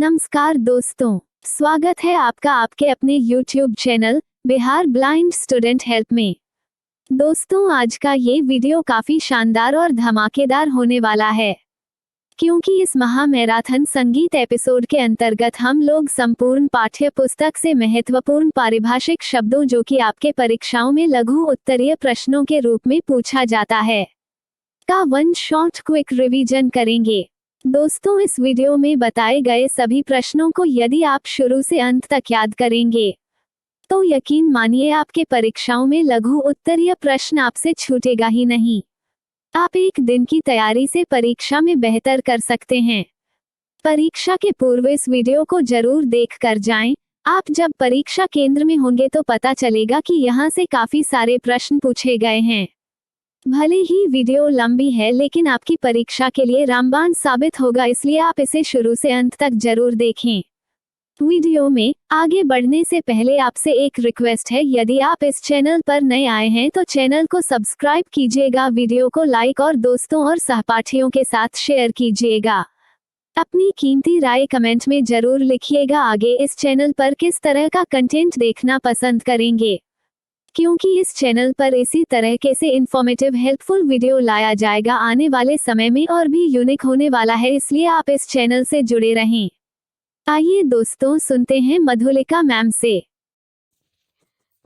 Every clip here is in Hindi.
नमस्कार दोस्तों, स्वागत है आपका आपके अपने YouTube channel Bihar blind student help में। दोस्तों, आज का ये वीडियो काफी शानदार और धमाकेदार होने वाला है, क्योंकि इस महा मैराथन संगीत एपिसोड के अंतर्गत हम लोग संपूर्ण पाठ्य पुस्तक से महत्वपूर्ण पारिभाषिक शब्दों जो कि आपके परीक्षाओं में लघु उत्तरीय प्रश्नों के रूप में पूछा जाता है का वन शॉर्ट क्विक रिवीजन करेंगे। दोस्तों, इस वीडियो में बताए गए सभी प्रश्नों को यदि आप शुरू से अंत तक याद करेंगे तो यकीन मानिए आपके परीक्षाओं में लघु उत्तरीय प्रश्न आपसे छूटेगा ही नहीं। आप एक दिन की तैयारी से परीक्षा में बेहतर कर सकते हैं। परीक्षा के पूर्व इस वीडियो को जरूर देख कर जाएं। आप जब परीक्षा केंद्र में होंगे तो पता चलेगा कि यहाँ से काफी सारे प्रश्न पूछे गए हैं। भले ही वीडियो लंबी है, लेकिन आपकी परीक्षा के लिए रामबाण साबित होगा, इसलिए आप इसे शुरू से अंत तक जरूर देखें। वीडियो में आगे बढ़ने से पहले आपसे एक रिक्वेस्ट है, यदि आप इस चैनल पर नए आए हैं तो चैनल को सब्सक्राइब कीजिएगा, वीडियो को लाइक और दोस्तों और सहपाठियों के साथ शेयर कीजिएगा। अपनी कीमती राय कमेंट में जरूर लिखिएगा। आगे इस चैनल पर किस तरह का कंटेंट देखना पसंद करेंगे, क्योंकि इस चैनल पर इसी तरह के से इन्फॉर्मेटिव हेल्पफुल वीडियो लाया जाएगा आने वाले समय में और भी यूनिक होने वाला है, इसलिए आप इस चैनल से जुड़े रहें। आइए दोस्तों, सुनते हैं मधुलिका मैम से।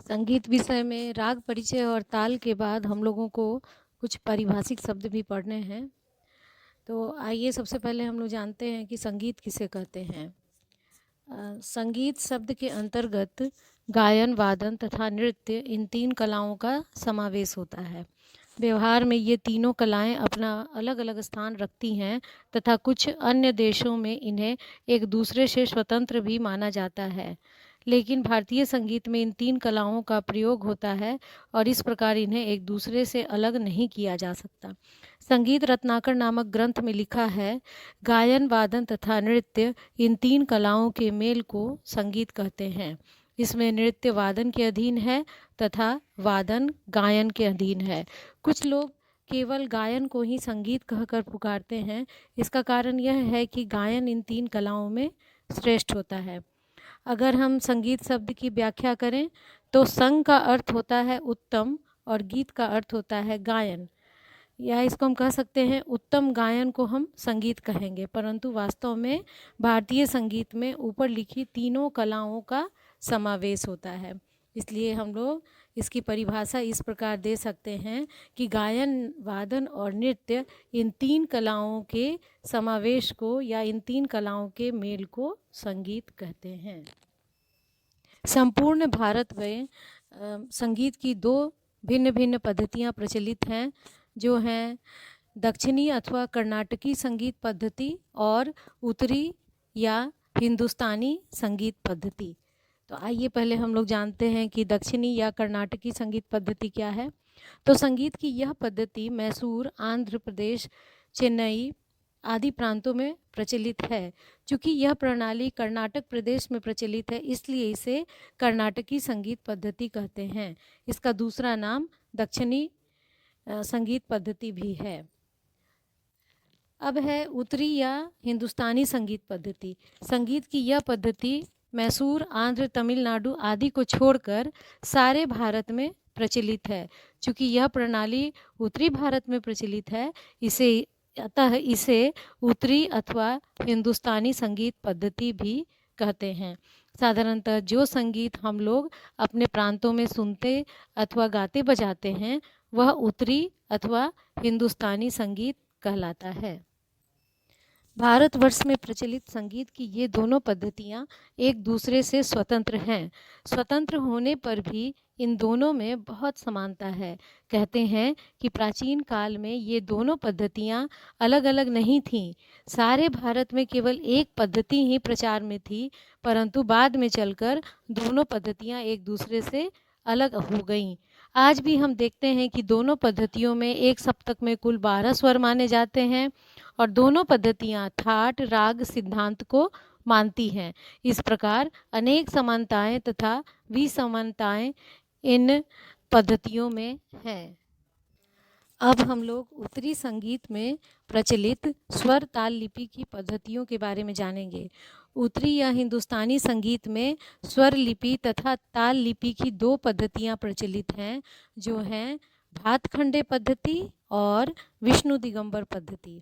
संगीत विषय में राग परिचय और ताल के बाद हम लोगों को कुछ पारिभाषिक शब्द भी पढ़ने हैं। तो आइए सबसे पहले हम लोग जानते हैं कि संगीत किसे कहते हैं। संगीत शब्द के अंतर्गत गायन, वादन तथा नृत्य, इन तीन कलाओं का समावेश होता है। व्यवहार में ये तीनों कलाएं अपना अलग अलग स्थान रखती हैं तथा कुछ अन्य देशों में इन्हें एक दूसरे से स्वतंत्र भी माना जाता है, लेकिन भारतीय संगीत में इन तीन कलाओं का प्रयोग होता है और इस प्रकार इन्हें एक दूसरे से अलग नहीं किया जा सकता। संगीत रत्नाकर नामक ग्रंथ में लिखा है, गायन, वादन तथा नृत्य, इन तीन कलाओं के मेल को संगीत कहते हैं। इसमें नृत्य वादन के अधीन है तथा वादन गायन के अधीन है। कुछ लोग केवल गायन को ही संगीत कहकर पुकारते हैं। इसका कारण यह है कि गायन इन तीन कलाओं में श्रेष्ठ होता है। अगर हम संगीत शब्द की व्याख्या करें तो संग का अर्थ होता है उत्तम और गीत का अर्थ होता है गायन, या इसको हम कह सकते हैं उत्तम गायन को हम संगीत कहेंगे, परंतु वास्तव में भारतीय संगीत में ऊपर लिखी तीनों कलाओं का समावेश होता है। इसलिए हम लोग इसकी परिभाषा इस प्रकार दे सकते हैं कि गायन, वादन और नृत्य, इन तीन कलाओं के समावेश को या इन तीन कलाओं के मेल को संगीत कहते हैं। संपूर्ण भारत में संगीत की दो भिन्न भिन्न पद्धतियाँ प्रचलित हैं, जो हैं दक्षिणी अथवा कर्नाटकी संगीत पद्धति और उत्तरी या हिंदुस्तानी संगीत पद्धति। तो आइए पहले हम लोग जानते हैं कि दक्षिणी या कर्नाटकी संगीत पद्धति क्या है। तो संगीत की यह पद्धति मैसूर, आंध्र प्रदेश, चेन्नई आदि प्रांतों में प्रचलित है। चूँकि यह प्रणाली कर्नाटक प्रदेश में प्रचलित है, इसलिए इसे कर्नाटकी संगीत पद्धति कहते हैं। इसका दूसरा नाम दक्षिणी संगीत पद्धति भी है। अब है उत्तरी या हिंदुस्तानी संगीत पद्धति। संगीत की यह पद्धति मैसूर, आंध्र, तमिलनाडु आदि को छोड़कर सारे भारत में प्रचलित है। चूँकि यह प्रणाली उत्तरी भारत में प्रचलित है, अतः इसे उत्तरी अथवा हिंदुस्तानी संगीत पद्धति भी कहते हैं। साधारणतः जो संगीत हम लोग अपने प्रांतों में सुनते अथवा गाते बजाते हैं, वह उत्तरी अथवा हिंदुस्तानी संगीत कहलाता है। भारतवर्ष में प्रचलित संगीत की ये दोनों पद्धतियाँ एक दूसरे से स्वतंत्र हैं। स्वतंत्र होने पर भी इन दोनों में बहुत समानता है। कहते हैं कि प्राचीन काल में ये दोनों पद्धतियाँ अलग अलग नहीं थीं। सारे भारत में केवल एक पद्धति ही प्रचार में थी, परंतु बाद में चलकर दोनों पद्धतियाँ एक दूसरे से अलग हो गईं। आज भी हम देखते हैं कि दोनों पद्धतियों में एक सप्तक में कुल 12 स्वर माने जाते हैं और दोनों पद्धतियाँ थाट, राग सिद्धांत को मानती हैं। इस प्रकार अनेक समानताएं तथा विसमानताएं इन पद्धतियों में हैं। अब हम लोग उत्तरी संगीत में प्रचलित स्वर ताल लिपि की पद्धतियों के बारे में जानेंगे। उत्तरी या हिंदुस्तानी संगीत में स्वर लिपि तथा ताल लिपि की दो पद्धतियां प्रचलित हैं, जो हैं भातखंडे पद्धति और विष्णु दिगंबर पद्धति।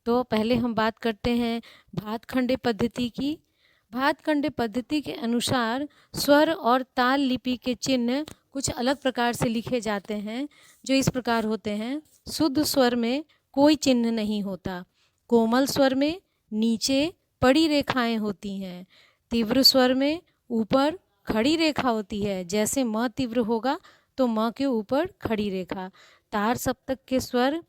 तो पहले हम बात करते हैं भातखंडे पद्धति की। भातखंडे पद्धति के अनुसार स्वर और ताल लिपि के चिन्ह कुछ अलग प्रकार से लिखे जाते हैं, जो इस प्रकार होते हैं। शुद्ध स्वर में कोई चिन्ह नहीं होता। कोमल स्वर में नीचे पड़ी रेखाएं होती हैं। तीव्र स्वर में ऊपर खड़ी रेखा होती है, जैसे म तीव्र होगा तो म के ऊपर खड़ी रेखा। तार सप्तक के स्वर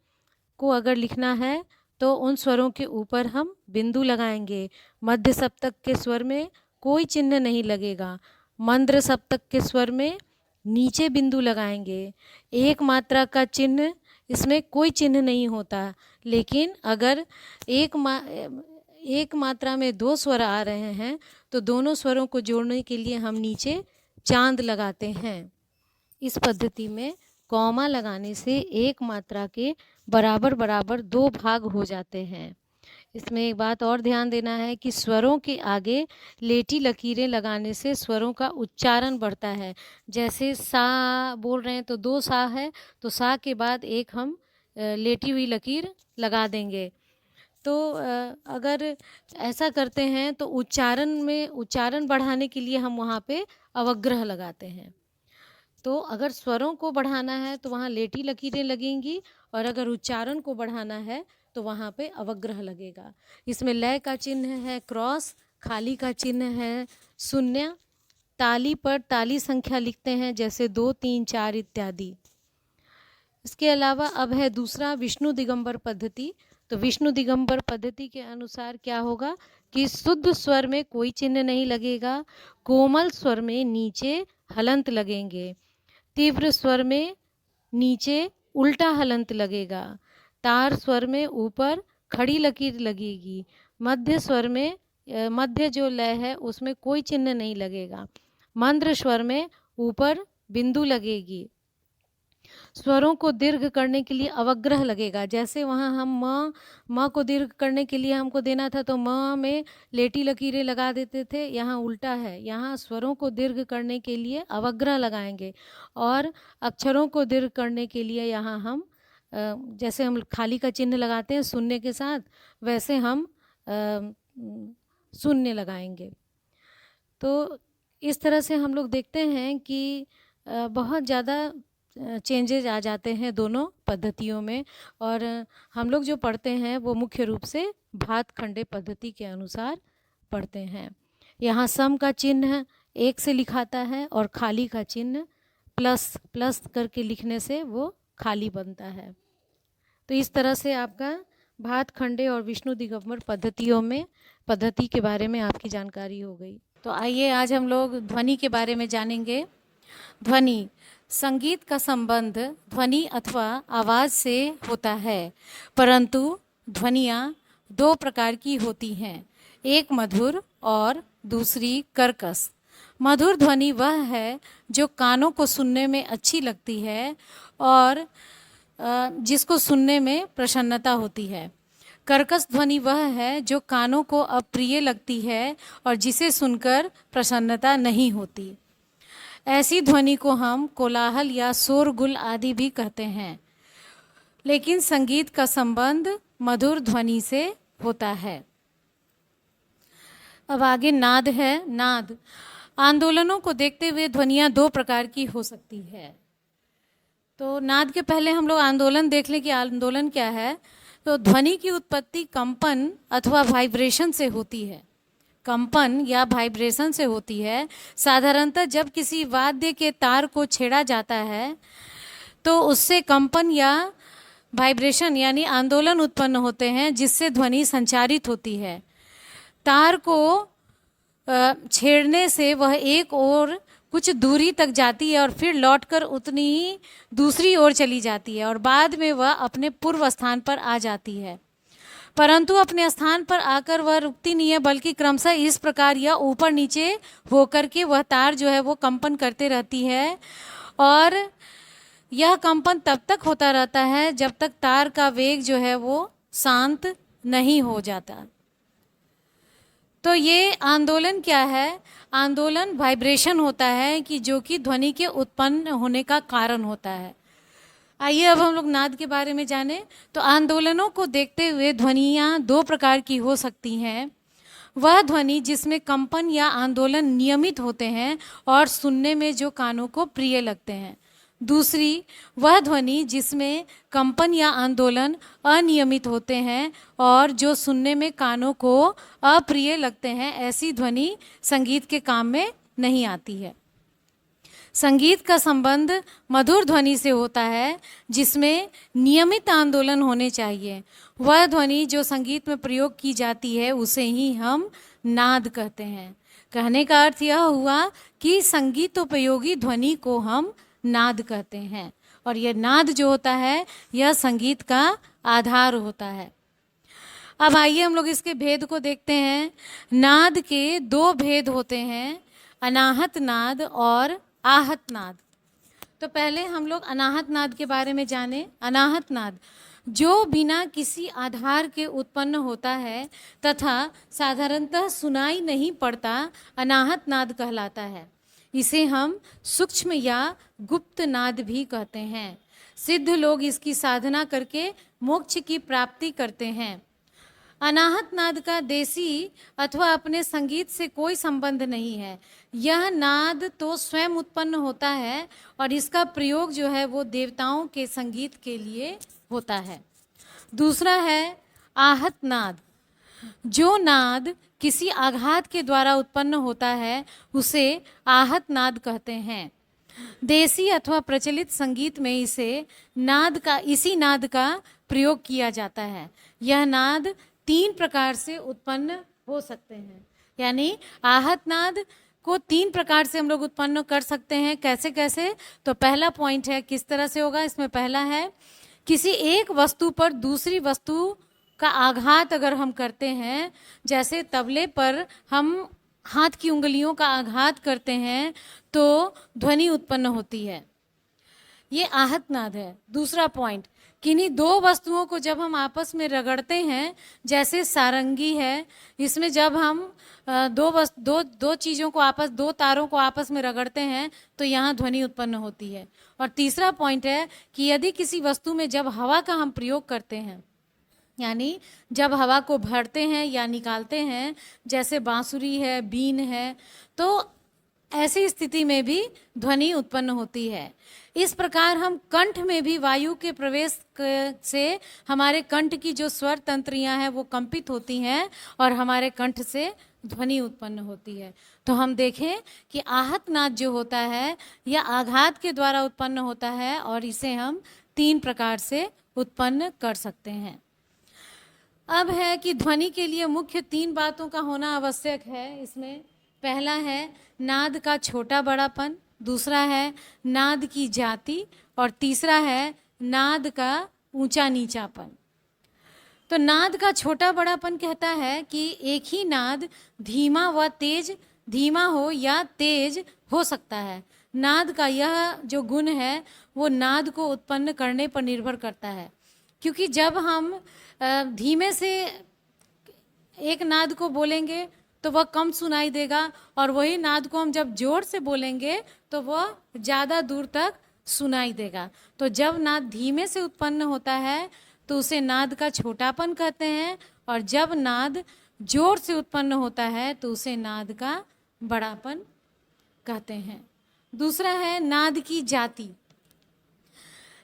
को अगर लिखना है तो उन स्वरों के ऊपर हम बिंदु लगाएंगे। मध्य सप्तक के स्वर में कोई चिन्ह नहीं लगेगा। मंद्र सप्तक के स्वर में नीचे बिंदु लगाएंगे। एक मात्रा का चिन्ह, इसमें कोई चिन्ह नहीं होता। लेकिन अगर एक मात्रा में दो स्वर आ रहे हैं तो दोनों स्वरों को जोड़ने के लिए हम नीचे चांद लगाते हैं। इस पद्धति में कॉमा लगाने से एक मात्रा के बराबर बराबर दो भाग हो जाते हैं। इसमें एक बात और ध्यान देना है कि स्वरों के आगे लेटी लकीरें लगाने से स्वरों का उच्चारण बढ़ता है। जैसे सा बोल रहे हैं तो दो सा है, तो सा के बाद एक हम लेटी हुई लकीर लगा देंगे। तो अगर ऐसा करते हैं तो उच्चारण बढ़ाने के लिए हम वहाँ पे अवग्रह लगाते हैं। तो अगर स्वरों को बढ़ाना है तो वहाँ लेटी लकीरें लगेंगी, और अगर उच्चारण को बढ़ाना है तो वहाँ पे अवग्रह लगेगा। इसमें लय का चिन्ह है क्रॉस, खाली का चिन्ह है शून्य। ताली पर ताली संख्या लिखते हैं, जैसे 2, 3, 4 इत्यादि। इसके अलावा अब है दूसरा विष्णु दिगंबर पद्धति। तो विष्णु दिगंबर पद्धति के अनुसार क्या होगा कि शुद्ध स्वर में कोई चिन्ह नहीं लगेगा। कोमल स्वर में नीचे हलंत लगेंगे। तीव्र स्वर में नीचे उल्टा हलंत लगेगा। तार स्वर में ऊपर खड़ी लकीर लगेगी। मध्य स्वर में मध्य जो लय है उसमें कोई चिन्ह नहीं लगेगा। मंद्र स्वर में ऊपर बिंदु लगेगी। स्वरों को दीर्घ करने के लिए अवग्रह लगेगा। जैसे वहाँ हम म को दीर्घ करने के लिए हमको देना था तो म में लेटी लकीरें लगा देते थे, यहाँ उल्टा है। यहाँ स्वरों को दीर्घ करने के लिए अवग्रह लगाएंगे, और अक्षरों को दीर्घ करने के लिए यहाँ हम जैसे हम खाली का चिन्ह लगाते हैं शून्य के साथ, वैसे हम शून्य लगाएंगे। तो इस तरह से हम लोग देखते हैं कि बहुत ज़्यादा चेंजेज आ जाते हैं दोनों पद्धतियों में, और हम लोग जो पढ़ते हैं वो मुख्य रूप से भातखंडे पद्धति के अनुसार पढ़ते हैं। यहाँ सम का चिन्ह एक से लिखाता है और खाली का चिन्ह प्लस करके लिखने से वो खाली बनता है। तो इस तरह से आपका भातखंडे और विष्णु दिगंबर पद्धति के बारे में आपकी जानकारी हो गई। तो आइए आज हम लोग ध्वनि के बारे में जानेंगे। ध्वनि, संगीत का संबंध ध्वनि अथवा आवाज़ से होता है, परंतु ध्वनियाँ दो प्रकार की होती हैं, एक मधुर और दूसरी कर्कश। मधुर ध्वनि वह है जो कानों को सुनने में अच्छी लगती है और जिसको सुनने में प्रसन्नता होती है। कर्कश ध्वनि वह है जो कानों को अप्रिय लगती है और जिसे सुनकर प्रसन्नता नहीं होती। ऐसी ध्वनि को हम कोलाहल या शोरगुल आदि भी कहते हैं। लेकिन संगीत का संबंध मधुर ध्वनि से होता है। अब आगे नाद है। नाद, आंदोलनों को देखते हुए ध्वनियाँ दो प्रकार की हो सकती है। तो नाद के पहले हम लोग आंदोलन देख लें कि आंदोलन क्या है। तो ध्वनि की उत्पत्ति कंपन अथवा वाइब्रेशन से होती है। कंपन या वाइब्रेशन से होती है। साधारणतः जब किसी वाद्य के तार को छेड़ा जाता है तो उससे कंपन या वाइब्रेशन यानी आंदोलन उत्पन्न होते हैं, जिससे ध्वनि संचारित होती है। तार को छेड़ने से वह एक ओर कुछ दूरी तक जाती है और फिर लौटकर उतनी ही दूसरी ओर चली जाती है और बाद में वह अपने पूर्व स्थान पर आ जाती है, परंतु अपने स्थान पर आकर वह रुकती नहीं है, बल्कि क्रमशः इस प्रकार या ऊपर नीचे होकर के वह तार जो है वो कंपन करते रहती है। और यह कंपन तब तक होता रहता है जब तक तार का वेग जो है वो शांत नहीं हो जाता। तो ये आंदोलन क्या है? आंदोलन वाइब्रेशन होता है कि जो कि ध्वनि के उत्पन्न होने का कारण होता है। आइए अब हम लोग नाद के बारे में जानें। तो आंदोलनों को देखते हुए ध्वनियाँ दो प्रकार की हो सकती हैं। वह ध्वनि जिसमें कंपन या आंदोलन नियमित होते हैं और सुनने में जो कानों को प्रिय लगते हैं। दूसरी वह ध्वनि जिसमें कंपन या आंदोलन अनियमित होते हैं और जो सुनने में कानों को अप्रिय लगते हैं। ऐसी ध्वनि संगीत के काम में नहीं आती है। संगीत का संबंध मधुर ध्वनि से होता है जिसमें नियमित आंदोलन होने चाहिए। वह ध्वनि जो संगीत में प्रयोग की जाती है उसे ही हम नाद कहते हैं। कहने का अर्थ यह हुआ कि संगीतोपयोगी ध्वनि को हम नाद कहते हैं और यह नाद जो होता है यह संगीत का आधार होता है। अब आइए हम लोग इसके भेद को देखते हैं। नाद के दो भेद होते हैं, अनाहत नाद और आहत नाद। तो पहले हम लोग अनाहत नाद के बारे में जानें। अनाहत नाद जो बिना किसी आधार के उत्पन्न होता है तथा साधारणतः सुनाई नहीं पड़ता, अनाहत नाद कहलाता है। इसे हम सूक्ष्म या गुप्त नाद भी कहते हैं। सिद्ध लोग इसकी साधना करके मोक्ष की प्राप्ति करते हैं। अनाहत नाद का देसी अथवा अपने संगीत से कोई संबंध नहीं है। यह नाद तो स्वयं उत्पन्न होता है और इसका प्रयोग जो है वो देवताओं के संगीत के लिए होता है। दूसरा है आहत नाद। जो नाद किसी आघात के द्वारा उत्पन्न होता है उसे आहत नाद कहते हैं। देसी अथवा प्रचलित संगीत में इसी नाद का प्रयोग किया जाता है। यह नाद 3 प्रकार से उत्पन्न हो सकते हैं। यानी आहत नाद को 3 प्रकार से हम लोग उत्पन्न कर सकते हैं। कैसे कैसे? तो पहला पॉइंट है किस तरह से होगा। इसमें पहला है किसी एक वस्तु पर दूसरी वस्तु का आघात अगर हम करते हैं, जैसे तबले पर हम हाथ की उंगलियों का आघात करते हैं तो ध्वनि उत्पन्न होती है। ये आहत नाद है। दूसरा पॉइंट, किन्हीं 2 वस्तुओं को जब हम आपस में रगड़ते हैं, जैसे सारंगी है, इसमें जब हम दो चीज़ों को 2 तारों को आपस में रगड़ते हैं तो यहाँ ध्वनि उत्पन्न होती है। और तीसरा पॉइंट है कि यदि किसी वस्तु में जब हवा का हम प्रयोग करते हैं, यानी जब हवा को भरते हैं या निकालते हैं, जैसे बांसुरी है, बीन है, तो ऐसी स्थिति में भी ध्वनि उत्पन्न होती है। इस प्रकार हम कंठ में भी वायु के प्रवेश से हमारे कंठ की जो स्वर तंत्रियां हैं वो कंपित होती हैं और हमारे कंठ से ध्वनि उत्पन्न होती है। तो हम देखें कि आहत नाद जो होता है यह आघात के द्वारा उत्पन्न होता है और इसे हम 3 प्रकार से उत्पन्न कर सकते हैं। अब है कि ध्वनि के लिए मुख्य 3 बातों का होना आवश्यक है। इसमें पहला है नाद का छोटा बड़ापन, दूसरा है नाद की जाति और तीसरा है नाद का ऊंचा नीचापन। तो नाद का छोटा बड़ापन कहता है कि एक ही नाद धीमा हो या तेज हो सकता है। नाद का यह जो गुण है वो नाद को उत्पन्न करने पर निर्भर करता है, क्योंकि जब हम धीमे से एक नाद को बोलेंगे तो वह कम सुनाई देगा और वही नाद को हम जब जोर से बोलेंगे तो वह ज़्यादा दूर तक सुनाई देगा। तो जब नाद धीमे से उत्पन्न होता है तो उसे नाद का छोटापन कहते हैं और जब नाद जोर से उत्पन्न होता है तो उसे नाद का बड़ापन कहते हैं। दूसरा है नाद की जाति।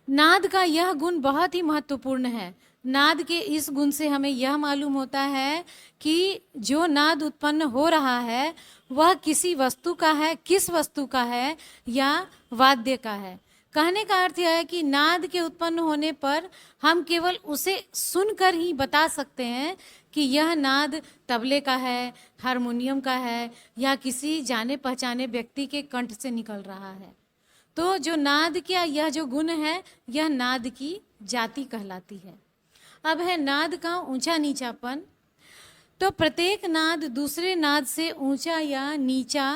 नाद का यह गुण बहुत ही महत्वपूर्ण है। नाद के इस गुण से हमें यह मालूम होता है कि जो नाद उत्पन्न हो रहा है वह किसी वस्तु का है, किस वस्तु का है या वाद्य का है। कहने का अर्थ यह है कि नाद के उत्पन्न होने पर हम केवल उसे सुनकर ही बता सकते हैं कि यह नाद तबले का है, हारमोनियम का है या किसी जाने पहचाने व्यक्ति के कंठ से निकल रहा है। तो जो नाद का यह जो गुण है यह नाद की जाति कहलाती है। अब है नाद का ऊंचा नीचापन। तो प्रत्येक नाद दूसरे नाद से ऊंचा या नीचा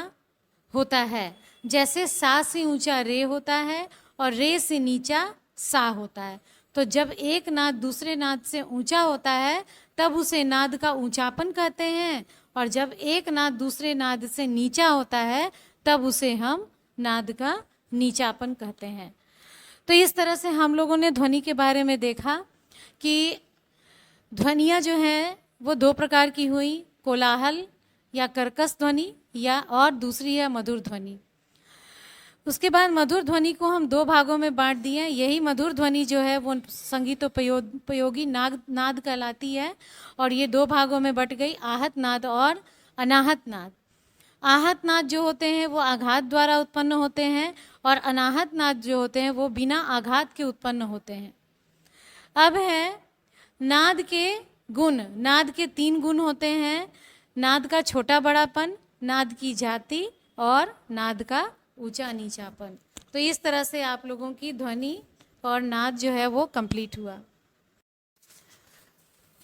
होता है। जैसे सा से ऊंचा रे होता है और रे से नीचा सा होता है। तो जब एक नाद दूसरे नाद से ऊंचा होता है तब उसे नाद का ऊंचापन कहते हैं और जब एक नाद दूसरे नाद से नीचा होता है तब उसे हम नाद का नीचापन कहते हैं। तो इस तरह से हम लोगों ने ध्वनि के बारे में देखा कि ध्वनियाँ जो हैं वो दो प्रकार की हुई, कोलाहल या कर्कश ध्वनि या और दूसरी है मधुर ध्वनि। उसके बाद मधुर ध्वनि को हम दो भागों में बांट दिए। यही मधुर ध्वनि जो है वो संगीतोपयोगी नाद कहलाती है और ये दो भागों में बट गई, आहत नाद और अनाहत नाद। आहत नाद जो होते हैं वो आघात द्वारा उत्पन्न होते हैं और अनाहत नाद जो होते हैं वो बिना आघात के उत्पन्न होते हैं। अब है नाद के गुण। नाद के 3 गुण होते हैं, नाद का छोटा बड़ापन, नाद की जाति और नाद का ऊंचा नीचापन। तो इस तरह से आप लोगों की ध्वनि और नाद जो है वो कंप्लीट हुआ।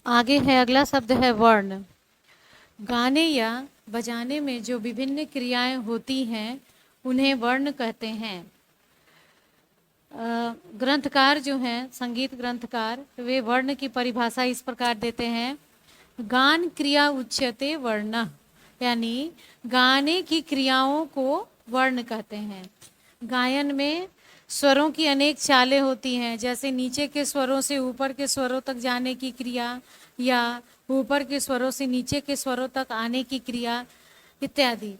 आगे है अगला शब्द है वर्ण। गाने या बजाने में जो विभिन्न क्रियाएं होती हैं उन्हें वर्ण कहते हैं। ग्रंथकार जो हैं, संगीत ग्रंथकार, वे वर्ण की परिभाषा इस प्रकार देते हैं, गान क्रिया उच्यते वर्ण, यानी गाने की क्रियाओं को वर्ण कहते हैं। गायन में स्वरों की अनेक चालें होती हैं, जैसे नीचे के स्वरों से ऊपर के स्वरों तक जाने की क्रिया या ऊपर के स्वरों से नीचे के स्वरों तक आने की क्रिया इत्यादि।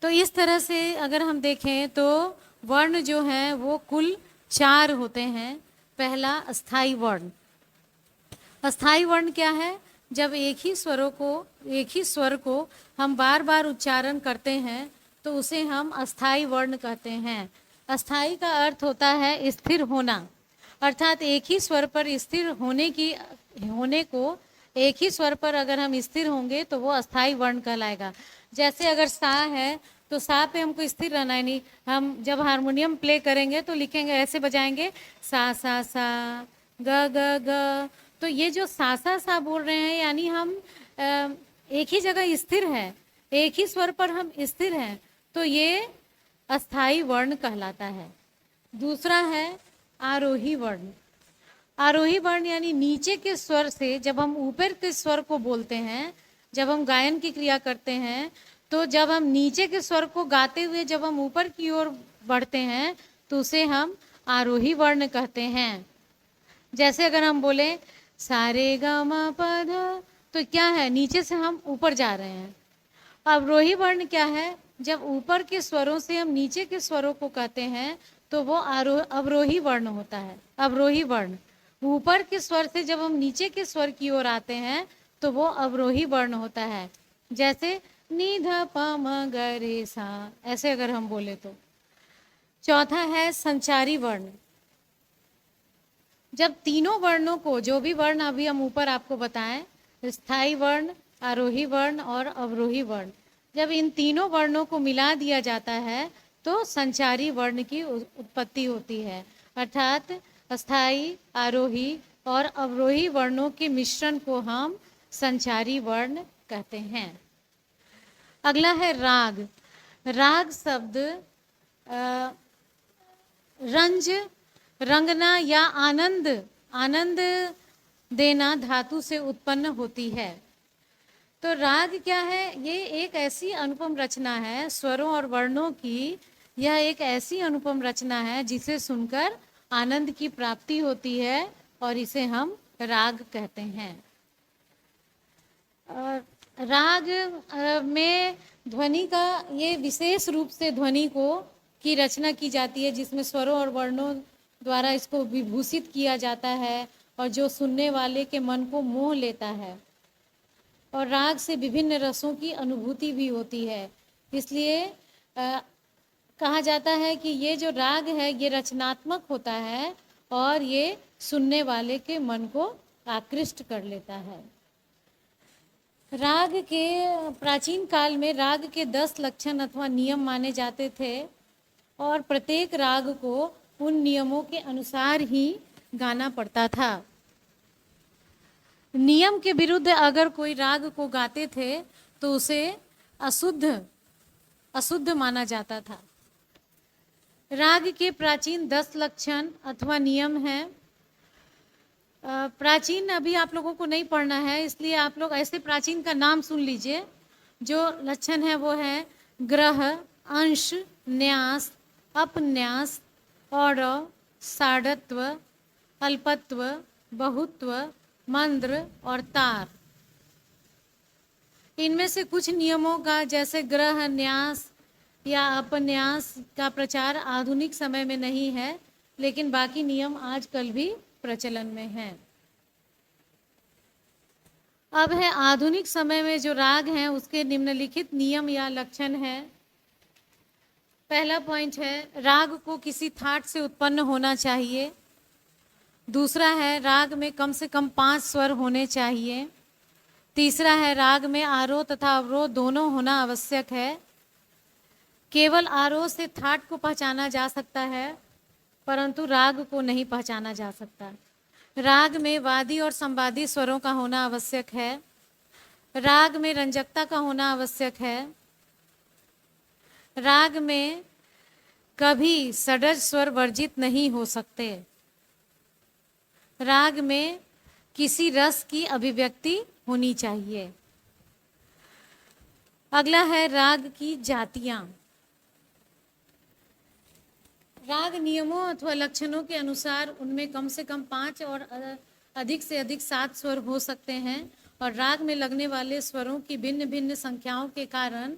तो इस तरह से अगर हम देखें तो वर्ण जो हैं वो कुल 4 होते हैं। पहला अस्थाई वर्ण। अस्थाई वर्ण क्या है? जब एक ही स्वर को हम बार बार उच्चारण करते हैं तो उसे हम अस्थाई वर्ण कहते हैं। अस्थाई का अर्थ होता है स्थिर होना, अर्थात एक ही स्वर पर स्थिर होने को एक ही स्वर पर अगर हम स्थिर होंगे तो वो अस्थाई वर्ण कहलाएगा। जैसे अगर सा है तो सा पे हमको स्थिर रहना है, नहीं हम जब हारमोनियम प्ले करेंगे तो लिखेंगे, ऐसे बजाएंगे सा सा सा ग ग ग। तो ये जो सा बोल रहे हैं यानी हम एक ही जगह स्थिर हैं, एक ही स्वर पर हम स्थिर हैं, तो ये अस्थाई वर्ण कहलाता है। दूसरा है आरोही वर्ण। आरोही वर्ण यानी नीचे के स्वर से जब हम ऊपर के स्वर को बोलते हैं, जब हम गायन की क्रिया करते हैं तो जब हम नीचे के स्वर को गाते हुए जब हम ऊपर की ओर बढ़ते हैं तो उसे हम आरोही वर्ण कहते हैं। जैसे अगर हम बोले सारे ग म प ध, तो क्या है, नीचे से हम ऊपर जा रहे हैं। अवरोही वर्ण क्या है? जब ऊपर के स्वरों से हम नीचे के स्वरों को कहते हैं तो वो अवरोही वर्ण होता है। अवरोही वर्ण ऊपर के स्वर से जब हम नीचे के स्वर की ओर आते हैं तो वो अवरोही वर्ण होता है। जैसे नी ध प म ग रे सा, ऐसे अगर हम बोले तो। चौथा है संचारी वर्ण। जब तीनों वर्णों को, जो भी वर्ण अभी हम ऊपर आपको बताएं, स्थायी वर्ण, आरोही वर्ण और अवरोही वर्ण, जब इन तीनों वर्णों को मिला दिया जाता है तो संचारी वर्ण की उत्पत्ति होती है। अर्थात अस्थाई, आरोही और अवरोही वर्णों के मिश्रण को हम संचारी वर्ण कहते हैं। अगला है राग। राग शब्द रंज, रंगना या आनंद देना धातु से उत्पन्न होती है। तो राग क्या है? ये एक ऐसी अनुपम रचना है स्वरों और वर्णों की, यह एक ऐसी अनुपम रचना है जिसे सुनकर आनंद की प्राप्ति होती है और इसे हम राग कहते हैं। राग में ध्वनि का, ये विशेष रूप से ध्वनि की रचना की जाती है जिसमें स्वरों और वर्णों द्वारा इसको विभूषित किया जाता है और जो सुनने वाले के मन को मोह लेता है। और राग से विभिन्न रसों की अनुभूति भी होती है। इसलिए कहा जाता है कि ये जो राग है ये रचनात्मक होता है और ये सुनने वाले के मन को आकृष्ट कर लेता है। राग के प्राचीन काल में राग के 10 लक्षण अथवा नियम माने जाते थे और प्रत्येक राग को उन नियमों के अनुसार ही गाना पड़ता था। नियम के विरुद्ध अगर कोई राग को गाते थे तो उसे अशुद्ध माना जाता था। राग के प्राचीन 10 लक्षण अथवा नियम हैं। प्राचीन अभी आप लोगों को नहीं पढ़ना है, इसलिए आप लोग ऐसे प्राचीन का नाम सुन लीजिए। जो लक्षण है वो है ग्रह, अंश, न्यास, अपन्यास, औरव, साढ़त्व, अल्पत्व, बहुत्व, मंद्र और तार। इनमें से कुछ नियमों का जैसे ग्रह, न्यास या अपन्यास का प्रचार आधुनिक समय में नहीं है, लेकिन बाकी नियम आजकल भी प्रचलन में हैं। अब है आधुनिक समय में जो राग हैं उसके निम्नलिखित नियम या लक्षण हैं। पहला पॉइंट है राग को किसी थाट से उत्पन्न होना चाहिए। दूसरा है राग में कम से कम 5 स्वर होने चाहिए। तीसरा है राग में आरोह तथा अवरोह दोनों होना आवश्यक है। केवल आरोह से थाट को पहचाना जा सकता है, परंतु राग को नहीं पहचाना जा सकता। राग में वादी और संवादी स्वरों का होना आवश्यक है। राग में रंजकता का होना आवश्यक है। राग में कभी षड्ज स्वर वर्जित नहीं हो सकते। राग में किसी रस की अभिव्यक्ति होनी चाहिए। अगला है राग की जातियां। राग नियमों अथवा लक्षणों के अनुसार उनमें कम से कम 5 और अधिक से अधिक 7 स्वर हो सकते हैं और राग में लगने वाले स्वरों की भिन्न भिन्न संख्याओं के कारण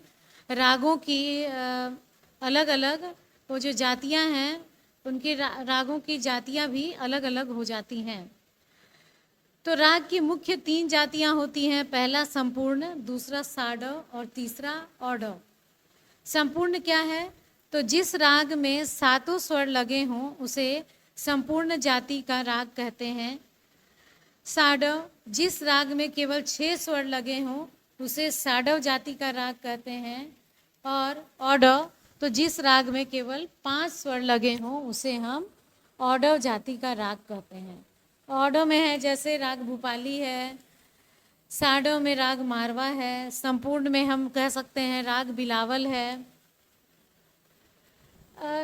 रागों की अलग अलग वो जो जातियां हैं उनके रागों की जातियां भी अलग अलग हो जाती हैं। तो राग की मुख्य 3 जातियां होती हैं। पहला संपूर्ण, दूसरा साडव और तीसरा औडव। संपूर्ण क्या है? तो जिस राग में 7 स्वर लगे हों उसे संपूर्ण जाति का राग कहते हैं। साडव जिस राग में केवल 6 स्वर लगे हों उसे साडव जाति का राग कहते हैं। और औडव तो जिस राग में केवल 5 स्वर लगे हों उसे हम औडव जाति का राग कहते हैं। औडव में है जैसे राग भूपाली है, साडव में राग मारवा है, संपूर्ण में हम कह सकते हैं राग बिलावल है।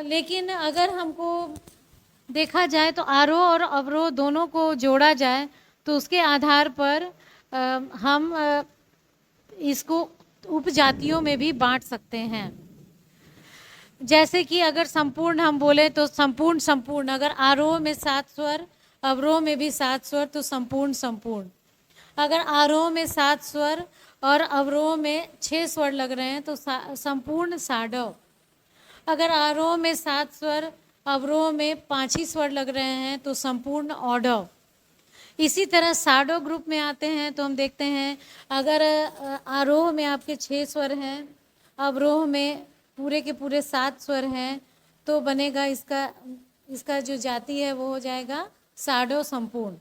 लेकिन अगर हमको देखा जाए तो आरोह और अवरोह दोनों को जोड़ा जाए तो उसके आधार पर हम इसको उपजातियों में भी बांट सकते हैं। जैसे कि अगर संपूर्ण हम बोले तो संपूर्ण संपूर्ण, अगर आरोह में 7 स्वर, अवरोह में भी 7 स्वर तो संपूर्ण संपूर्ण। अगर आरोह में 7 स्वर और अवरोह में 6 स्वर लग रहे हैं तो संपूर्ण साडव। अगर आरोह में 7 स्वर, अवरोह में 5 ही स्वर लग रहे हैं तो संपूर्ण औडव। इसी तरह साडव ग्रुप में आते हैं तो हम देखते हैं अगर आरोह में आपके 6 स्वर हैं, अवरोह में पूरे के पूरे 7 स्वर हैं तो बनेगा इसका जो जाति है वो हो जाएगा साडव संपूर्ण।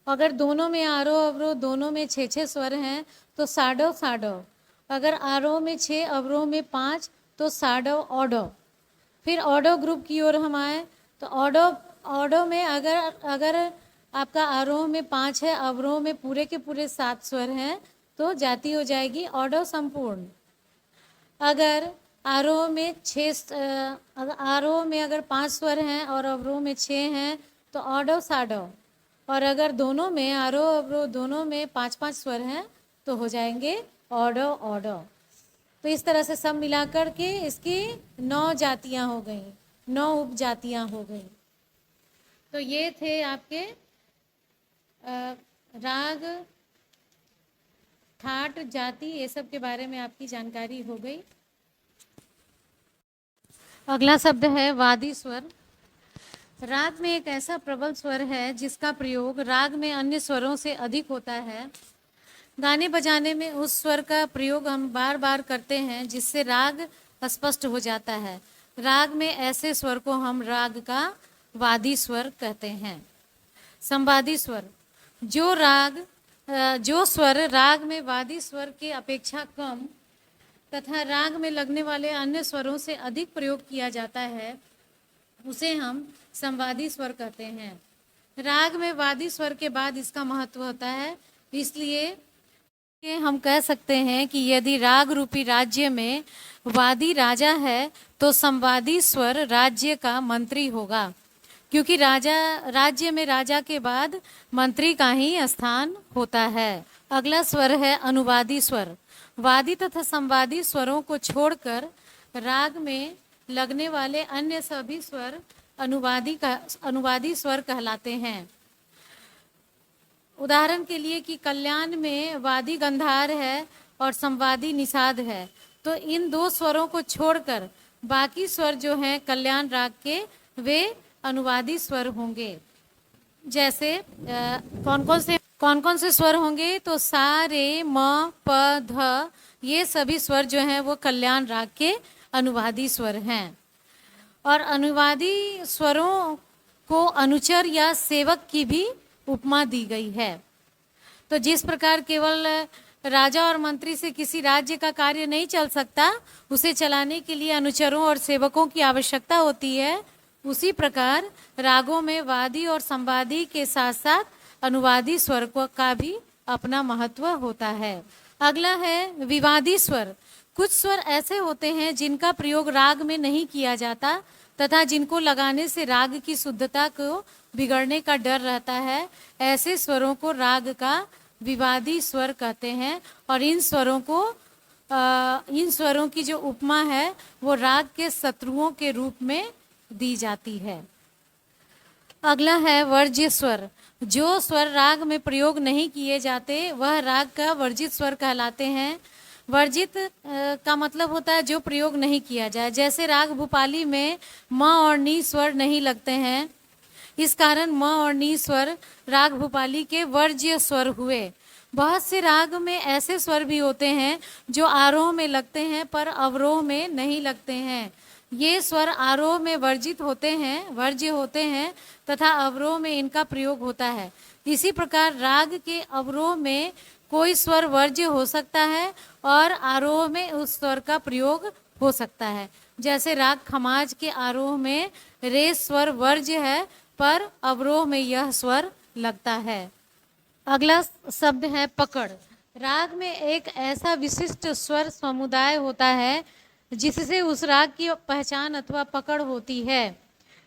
अगर दोनों में आरोह अवरोह दोनों में 6 स्वर हैं तो साडव साडव। अगर आरोह में 6, अवरोह में 5 तो साडव औडव। फिर औडव ग्रुप की ओर हम आए तो औडव में अगर आपका आरोह में 5 है, अवरोह में पूरे के पूरे 7 स्वर हैं तो जाति हो जाएगी औडव संपूर्ण। अगर आरोह में 5 स्वर हैं और अवरोह में 6 हैं तो औडव साडव। और अगर दोनों में आरोह अवरोह दोनों में 5-5 स्वर हैं तो हो जाएंगे औडव औडव। तो इस तरह से सब मिलाकर के इसकी 9 जातियां हो गई, 9 उपजातियां हो गई। तो ये थे आपके राग, ठाट, जाति, ये सब के बारे में आपकी जानकारी हो गई। अगला शब्द है वादी स्वर। राग में एक ऐसा प्रबल स्वर है जिसका प्रयोग राग में अन्य स्वरों से अधिक होता है। गाने बजाने में उस स्वर का प्रयोग हम बार बार करते हैं जिससे राग स्पष्ट हो जाता है। राग में ऐसे स्वर को हम राग का वादी स्वर कहते हैं। संवादी स्वर जो स्वर राग में वादी स्वर के अपेक्षा कम तथा राग में लगने वाले अन्य स्वरों से अधिक प्रयोग किया जाता है उसे हम संवादी स्वर कहते हैं। राग में वादी स्वर के बाद इसका महत्व होता है, इसलिए हम कह सकते हैं कि यदि राग रूपी राज्य में वादी राजा है तो संवादी स्वर राज्य का मंत्री होगा, क्योंकि राज्य में राजा के बाद मंत्री का ही स्थान होता है। अगला स्वर है अनुवादी स्वर। वादी तथा संवादी स्वरों को छोड़कर राग में लगने वाले अन्य सभी स्वर अनुवादी स्वर कहलाते हैं। उदाहरण के लिए कि कल्याण में वादी गंधार है और संवादी निषाद है, तो इन दो स्वरों को छोड़कर बाकी स्वर जो हैं कल्याण राग के वे अनुवादी स्वर होंगे। जैसे कौन कौन से स्वर होंगे, तो सा रे म प ध ये सभी स्वर जो हैं वो कल्याण राग के अनुवादी स्वर हैं। और अनुवादी स्वरों को अनुचर या सेवक की भी उपमा दी गई है। तो जिस प्रकार केवल राजा और मंत्री से किसी राज्य का कार्य नहीं चल सकता, उसे चलाने के लिए अनुचरों और सेवकों की आवश्यकता होती है, उसी प्रकार रागों में वादी और संवादी के साथ साथ अनुवादी स्वर का भी अपना महत्व होता है। अगला है विवादी स्वर। कुछ स्वर ऐसे होते हैं जिनका प्रयोग राग में नहीं किया जाता तथा जिनको लगाने से राग की शुद्धता को बिगड़ने का डर रहता है। ऐसे स्वरों को राग का विवादी स्वर कहते हैं और इन स्वरों की जो उपमा है वो राग के शत्रुओं के रूप में दी जाती है। अगला है वर्ज्य स्वर। जो स्वर राग में प्रयोग नहीं किए जाते वह राग का वर्जित स्वर कहलाते हैं। वर्जित का मतलब होता है जो प्रयोग नहीं किया जाए। जैसे राग भूपाली में म और नी स्वर नहीं लगते हैं, इस कारण म और नी स्वर राग भूपाली के वर्ज्य स्वर हुए। बहुत से राग में ऐसे स्वर भी होते हैं जो आरोह में लगते हैं पर अवरोह में नहीं लगते हैं। ये स्वर आरोह में वर्ज्य होते हैं तथा अवरोह में इनका प्रयोग होता है। इसी प्रकार राग के अवरोह में कोई स्वर वर्ज्य हो सकता है और आरोह में उस स्वर का प्रयोग हो सकता है। जैसे राग खमाज के आरोह में रे स्वर वर्ज्य है पर अवरोह में यह स्वर लगता है। अगला शब्द है पकड़। राग में एक ऐसा विशिष्ट स्वर समुदाय होता है जिससे उस राग की पहचान अथवा पकड़ होती है।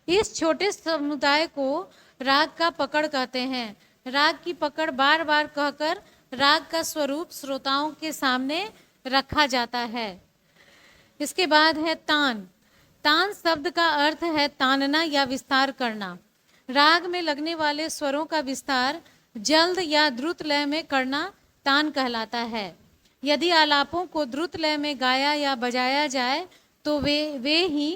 इस छोटे समुदाय को राग का पकड़ कहते हैं। राग की पकड़ बार बार कहकर राग का स्वरूप श्रोताओं के सामने रखा जाता है। इसके बाद है तान। तान शब्द का अर्थ है तानना या विस्तार करना। राग में लगने वाले स्वरों का विस्तार जल्द या द्रुत लय में करना तान कहलाता है। यदि आलापों को द्रुत लय में गाया या बजाया जाए तो वे ही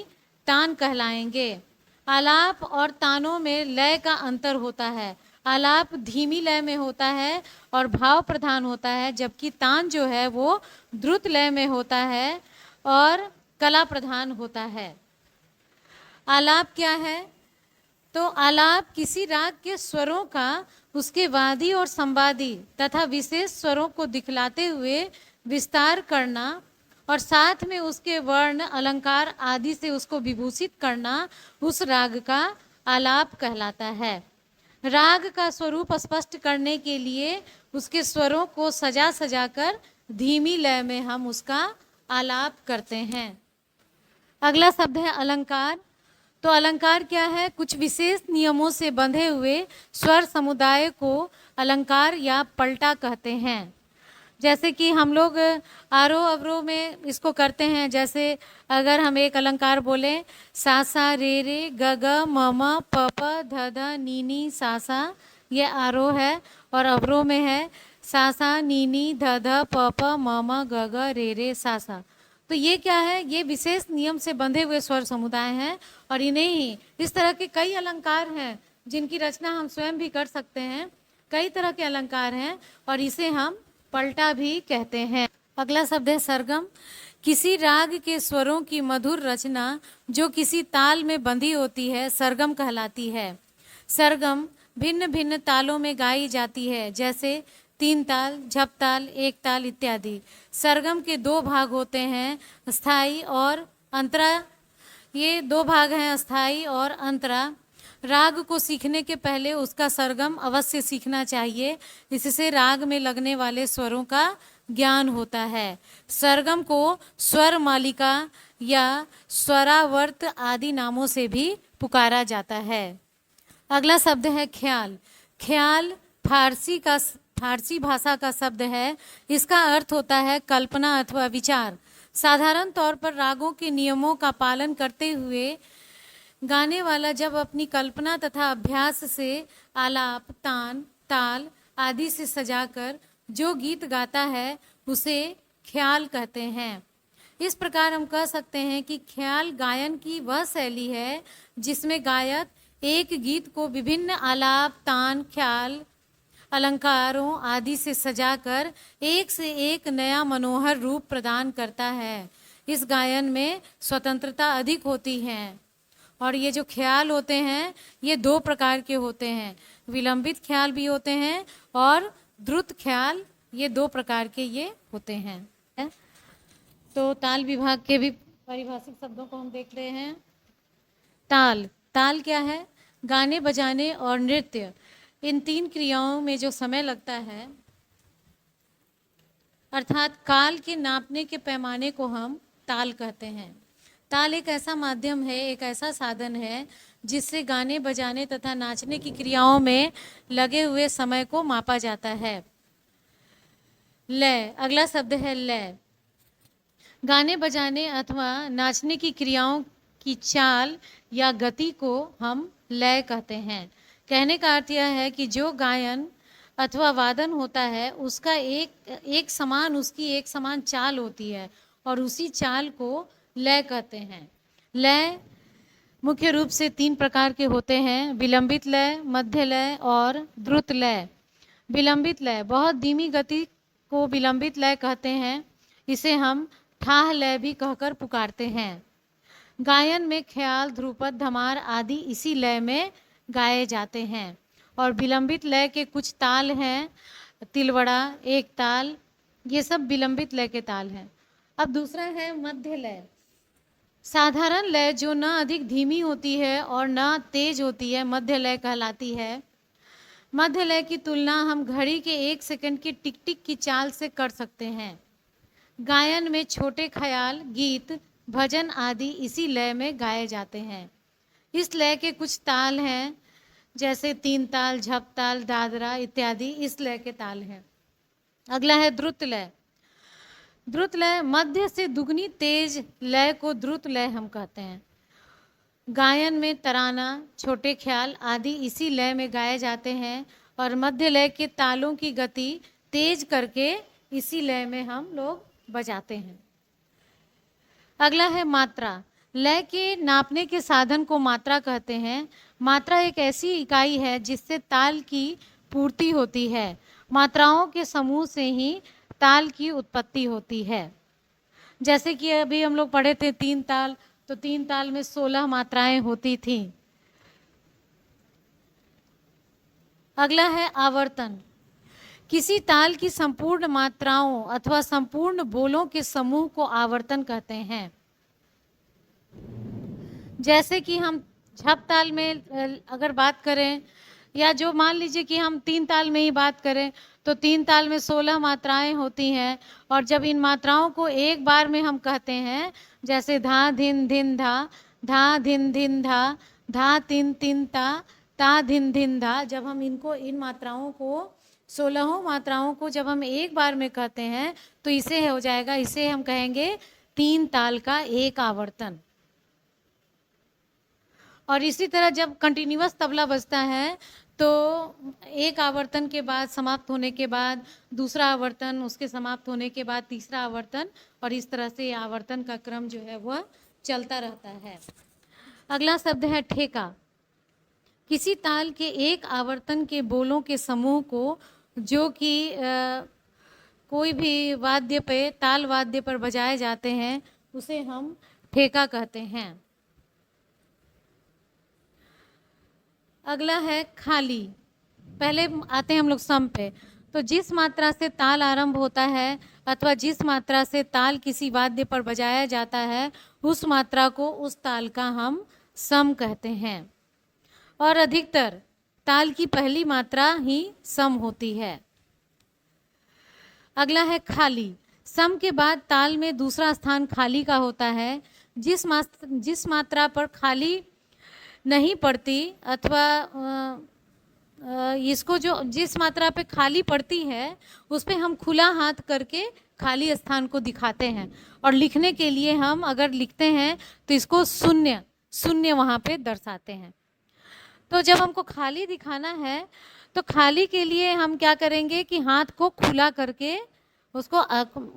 तान कहलाएंगे। आलाप और तानों में लय का अंतर होता है। आलाप धीमी लय में होता है और भाव प्रधान होता है, जबकि तान जो है वो द्रुत लय में होता है और कला प्रधान होता है। आलाप क्या है? तो आलाप किसी राग के स्वरों का उसके वादी और संवादी तथा विशेष स्वरों को दिखलाते हुए विस्तार करना और साथ में उसके वर्ण अलंकार आदि से उसको विभूषित करना उस राग का आलाप कहलाता है। राग का स्वरूप स्पष्ट करने के लिए उसके स्वरों को सजा सजाकर धीमी लय में हम उसका आलाप करते हैं। अगला शब्द है अलंकार। तो अलंकार क्या है? कुछ विशेष नियमों से बंधे हुए स्वर समुदाय को अलंकार या पलटा कहते हैं। जैसे कि हम लोग आरोह अवरोह में इसको करते हैं। जैसे अगर हम एक अलंकार बोले सा सा रे रे ग ग म म प प ध ध नी नी सा सा, ये आरोह है। और अवरोह में है सा सा नी नी ध ध प प म म ग ग रे रे सा सा। तो ये क्या है? ये विशेष नियम से बंधे हुए स्वर समुदाय हैं और इन्हें ही इस तरह के कई अलंकार हैं जिनकी रचना हम स्वयं भी कर सकते हैं। कई तरह के अलंकार हैं और इसे हम पलटा भी कहते हैं। अगला शब्द है सरगम। किसी राग के स्वरों की मधुर रचना जो किसी ताल में बंधी होती है सरगम कहलाती है। सरगम भिन्न भिन्न तालों में गाई जाती है, जैसे 3 ताल, झप ताल, 1 ताल इत्यादि। सरगम के 2 भाग होते हैं, स्थाई और अंतरा। ये 2 भाग हैं, स्थाई और अंतरा। राग को सीखने के पहले उसका सरगम अवश्य सीखना चाहिए, इससे राग में लगने वाले स्वरों का ज्ञान होता है। सरगम को स्वर मालिका या स्वरावर्त आदि नामों से भी पुकारा जाता है। अगला शब्द है ख्याल। ख्याल फारसी का फारसी भाषा का शब्द है। इसका अर्थ होता है कल्पना अथवा विचार। साधारण तौर पर रागों के नियमों का पालन करते हुए गाने वाला जब अपनी कल्पना तथा अभ्यास से आलाप, तान, ताल आदि से सजाकर जो गीत गाता है उसे ख्याल कहते हैं। इस प्रकार हम कह सकते हैं कि ख्याल गायन की वह शैली है जिसमें गायक एक गीत को विभिन्न आलाप, तान, ख्याल, अलंकारों आदि से सजाकर एक से एक नया मनोहर रूप प्रदान करता है। इस गायन में स्वतंत्रता अधिक होती है और ये जो ख्याल होते हैं ये दो प्रकार के होते हैं। विलंबित ख्याल भी होते हैं और द्रुत ख्याल, ये दो प्रकार के ये होते हैं। तो ताल विभाग के भी पारिभाषिक शब्दों को हम देख रहे हैं। ताल, ताल क्या है? गाने बजाने और नृत्य, इन तीन क्रियाओं में जो समय लगता है अर्थात काल के नापने के पैमाने को हम ताल कहते हैं। ताल एक ऐसा माध्यम है, एक ऐसा साधन है जिससे गाने बजाने तथा नाचने की क्रियाओं में लगे हुए समय को मापा जाता है। लय, अगला शब्द है लय। गाने बजाने अथवा नाचने की क्रियाओं की चाल या गति को हम लय कहते हैं। कहने का अर्थ यह है कि जो गायन अथवा वादन होता है उसका उसकी एक समान चाल होती है और उसी चाल को लय कहते हैं। लय मुख्य रूप से तीन प्रकार के होते हैं: विलंबित लय, मध्य लय और द्रुत लय। विलंबित लय, बहुत धीमी गति को विलंबित लय कहते हैं। इसे हम ठाह लय भी कहकर पुकारते हैं। गायन में ख्याल, ध्रुपद, धमार आदि इसी लय में गाए जाते हैं। और विलंबित लय के कुछ ताल हैं, तिलवड़ा, एक ताल, ये सब विलंबित लय के ताल हैं। अब दूसरा है मध्य लय। साधारण लय जो न अधिक धीमी होती है और न तेज होती है, मध्य लय कहलाती है। मध्य लय की तुलना हम घड़ी के 1 सेकंड की टिक टिक की चाल से कर सकते हैं। गायन में छोटे ख्याल, गीत, भजन आदि इसी लय में गाए जाते हैं। इस लय के कुछ ताल हैं जैसे तीन ताल, झप ताल, दादरा इत्यादि इस लय के ताल हैं। अगला है द्रुत लय। द्रुत लय, मध्य से दुगनी तेज लय को द्रुत लय हम कहते हैं। गायन में तराना, छोटे ख्याल आदि इसी लय में गाए जाते हैं और मध्य लय के तालों की गति तेज करके इसी लय में हम लोग बजाते हैं। अगला है मात्रा। लय के नापने के साधन को मात्रा कहते हैं। मात्रा एक ऐसी इकाई है जिससे ताल की पूर्ति होती है। मात्राओं के समूह से ही ताल की उत्पत्ति होती है। जैसे कि अभी हम लोग पढ़े थे 3 ताल, तो 3 ताल में 16 मात्राएं होती थीं। अगला है आवर्तन। किसी ताल की संपूर्ण मात्राओं अथवा संपूर्ण बोलों के समूह को आवर्तन कहते हैं। जैसे कि हम झप ताल में अगर बात करें या जो मान लीजिए कि हम 3 ताल में ही बात करें तो 3 ताल में 16 मात्राएं होती हैं और जब इन मात्राओं को एक बार में हम कहते हैं, जैसे धा धिन धिन धा, धा धिन धिन धा, धा तिन तिन ता धिन धिन धा, जब हम इन मात्राओं को 16 मात्राओं को जब हम एक बार में कहते हैं तो इसे हो जाएगा, इसे हम कहेंगे 3 ताल का एक आवर्तन। और इसी तरह जब कंटिन्यूअस तबला बजता है तो एक आवर्तन के बाद समाप्त होने के बाद दूसरा आवर्तन, उसके समाप्त होने के बाद तीसरा आवर्तन, और इस तरह से आवर्तन का क्रम जो है वह चलता रहता है। अगला शब्द है ठेका। किसी ताल के एक आवर्तन के बोलों के समूह को जो कि कोई भी वाद्य पे, ताल वाद्य पर बजाए जाते हैं, उसे हम ठेका कहते हैं। अगला है खाली। पहले आते हैं हम लोग सम पे। तो जिस मात्रा से ताल आरंभ होता है अथवा जिस मात्रा से ताल किसी वाद्य पर बजाया जाता है उस मात्रा को, उस ताल का हम सम कहते हैं। और अधिकतर ताल की पहली मात्रा ही सम होती है। अगला है खाली। सम के बाद ताल में दूसरा स्थान खाली का होता है। जिस मात्रा पर खाली नहीं पड़ती अथवा इसको जो जिस मात्रा पे खाली पड़ती है उस पे हम खुला हाथ करके खाली स्थान को दिखाते हैं, और लिखने के लिए हम अगर लिखते हैं तो इसको शून्य शून्य वहाँ पे दर्शाते हैं। तो जब हमको खाली दिखाना है तो खाली के लिए हम क्या करेंगे कि हाथ को खुला करके उसको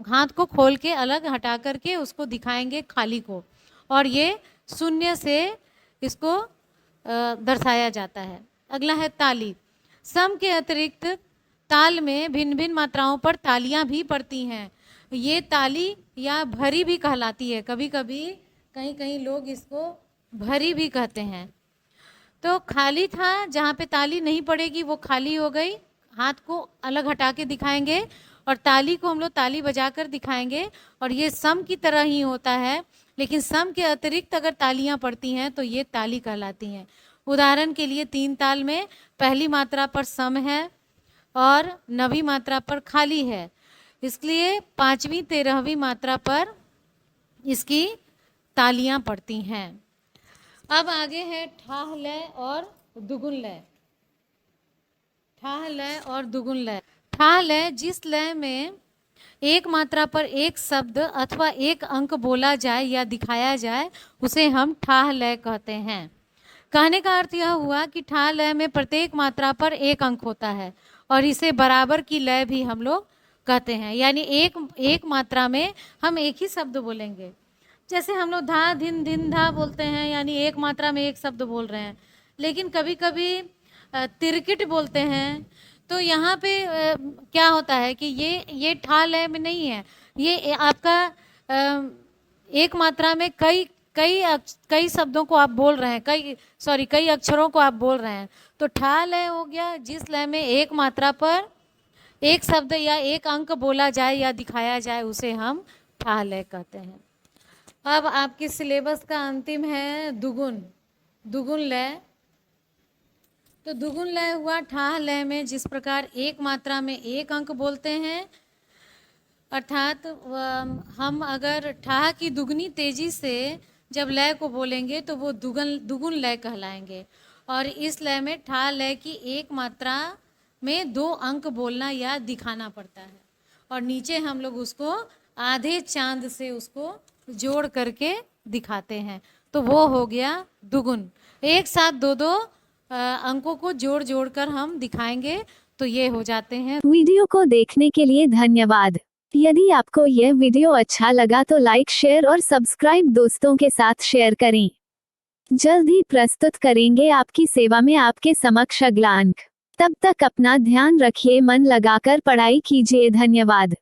हाथ को खोल के अलग हटा करके उसको दिखाएंगे खाली को, और ये शून्य से इसको दर्शाया जाता है। अगला है ताली। सम के अतिरिक्त ताल में भिन्न भिन्न मात्राओं पर तालियां भी पड़ती हैं। ये ताली या भरी भी कहलाती है, कभी कभी कहीं कहीं लोग इसको भरी भी कहते हैं। तो खाली था, जहाँ पे ताली नहीं पड़ेगी वो खाली हो गई, हाथ को अलग हटा के दिखाएंगे, और ताली को हम लोग ताली बजाकर दिखाएंगे, और ये सम की तरह ही होता है, लेकिन सम के अतिरिक्त अगर तालियां पड़ती हैं तो ये ताली कहलाती हैं। उदाहरण के लिए 3 ताल में पहली मात्रा पर सम है और 9वीं मात्रा पर खाली है, इसलिए 5वीं 13वीं मात्रा पर इसकी तालियां पड़ती हैं। अब आगे है ठाह लय और दुगुन लय। ठाह लय और दुगुन लय। ठाह लय जिस लय में एक मात्रा पर एक शब्द अथवा एक अंक बोला जाए या दिखाया जाए उसे हम ठाह लय कहते हैं। कहने का अर्थ यह हुआ कि ठाह लय में प्रत्येक मात्रा पर एक अंक होता है, और इसे बराबर की लय भी हम लोग कहते हैं। यानी एक मात्रा में हम एक ही शब्द बोलेंगे। जैसे हम लोग धा धिन धिन धा बोलते हैं, यानी एक मात्रा में एक शब्द बोल रहे हैं। लेकिन कभी कभी तिरकिट बोलते हैं, तो यहाँ पे क्या होता है कि ये ठा लय में नहीं है, ये आपका एक मात्रा में कई शब्दों को आप बोल रहे हैं, कई अक्षरों को आप बोल रहे हैं। तो ठा लय हो गया जिस लय में एक मात्रा पर एक शब्द या एक अंक बोला जाए या दिखाया जाए उसे हम ठा लय कहते हैं। अब आपके सिलेबस का अंतिम है दुगुन लय। तो दुगुन लय हुआ ठाह लय में जिस प्रकार एक मात्रा में एक अंक बोलते हैं, अर्थात हम अगर ठाह की दुगनी तेजी से जब लय को बोलेंगे तो वो दुगुन लय कहलाएंगे। और इस लय में ठाह लय की एक मात्रा में 2 अंक बोलना या दिखाना पड़ता है, और नीचे हम लोग उसको आधे चांद से उसको जोड़ करके दिखाते हैं, तो वो हो गया दुगुन। एक साथ 2-2 अंकों को जोड़ कर हम दिखाएंगे तो ये हो जाते हैं। वीडियो को देखने के लिए धन्यवाद। यदि आपको यह वीडियो अच्छा लगा तो लाइक, शेयर और सब्सक्राइब दोस्तों के साथ शेयर करें। जल्द ही प्रस्तुत करेंगे आपकी सेवा में आपके समक्ष अगला अंक। तब तक अपना ध्यान रखिए, मन लगाकर पढ़ाई कीजिए। धन्यवाद।